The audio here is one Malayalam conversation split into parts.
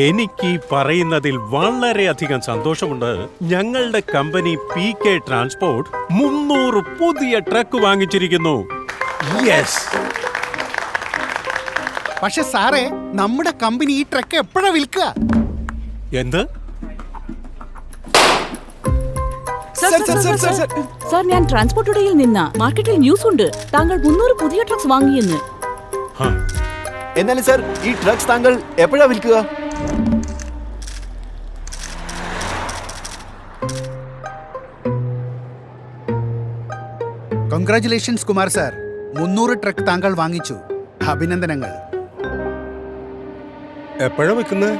എനിക്ക് ഈ പറയുന്നതിൽ വളരെയധികം സന്തോഷമുണ്ട്. ഞങ്ങളുടെ കമ്പനി PK ട്രാൻസ്പോർട്ട് 300 പുതിയ ട്രക്ക് വാങ്ങിച്ചിരിക്കുന്നു. യെസ്. പക്ഷെ സാറേ, നമ്മുടെ കമ്പനി ഈ ട്രക്ക് എപ്പോഴാ വിൽക്കുക? എന്ത്? സാർ, ഞാൻ ട്രാൻസ്പോർട്ട് ഇടയിൽ നിന്ന മാർക്കറ്റിൽ ന്യൂസ് ഉണ്ട്, താങ്കൾ 300 പുതിയ ട്രക്സ് വാങ്ങിയെന്ന്. എന്നാലും സാർ, ഈ ട്രക്സ് താങ്കൾ എപ്പോഴാ വിൽക്കുക? കൺഗ്രാറ്റുലേഷൻസ് കുമാർ സാർ, 300 ട്രക്ക് താങ്കൾ വാങ്ങിച്ചു. അഭിനന്ദനങ്ങൾ. എപ്പോഴാ വെക്കുന്നത്?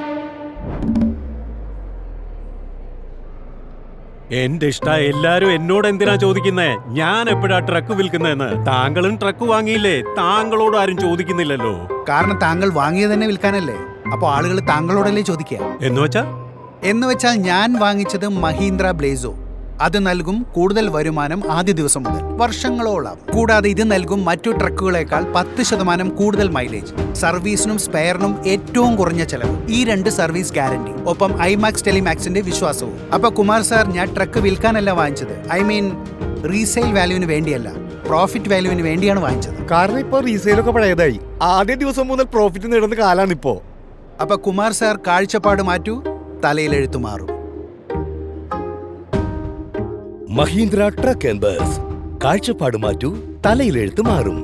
എന്റെ ഇഷ്ട എല്ലാരും എന്നോട് എന്തിനാ ചോദിക്കുന്നേ ഞാൻ എപ്പോഴാ ട്രക്ക് വിൽക്കുന്നതെന്ന്? താങ്കളും ട്രക്ക് വാങ്ങിയില്ലേ? താങ്കളോട് ആരും ചോദിക്കുന്നില്ലല്ലോ. കാരണം താങ്കൾ വാങ്ങിയത് തന്നെ വിൽക്കാനല്ലേ. അപ്പൊ ആളുകൾ താങ്കളോടല്ലേ ചോദിക്കുക. എന്ന് വെച്ചാൽ ഞാൻ വാങ്ങിച്ചത് മഹീന്ദ്ര ബ്ലേസോ. അത് നൽകും കൂടുതൽ വരുമാനം ആദ്യ ദിവസം മുതൽ വർഷങ്ങളോളം. കൂടാതെ ഇത് നൽകും മറ്റു ട്രക്കുകളേക്കാൾ 10% കൂടുതൽ മൈലേജ്, സർവീസിനും സ്പെയറിനും ഏറ്റവും കുറഞ്ഞ ചെലവ്, ഈ 2 സർവീസ് ഗ്യാരണ്ടി, ഒപ്പം ഐമാക്സ് ടെലിമാക്സിന്റെ വിശ്വാസവും. അപ്പൊ കുമാർ സാർ, ഞാൻ ട്രക്ക് വിൽക്കാനല്ല വാങ്ങിച്ചത്. റീസെയിൽ വാല്യൂവിന് വേണ്ടിയല്ല, പ്രോഫിറ്റ് വാല്യൂവിന് വേണ്ടിയാണ് വാങ്ങിച്ചത്. കാരണം ഇപ്പൊ റീസെയിലൊക്കെ പഴയതായി. ആദ്യ ദിവസം മുതൽ പ്രോഫിറ്റ് നേടുന്ന കാലാണിപ്പോ. അപ്പൊ കുമാർ സാർ, കാഴ്ചപ്പാട് മാറ്റൂ, തലയിലെഴുത്തു മാറും. Mahindra truck and bus. കാഴ്ചപ്പാട് മാറ്റൂ, തലയിലെഴുത്ത് മാറും.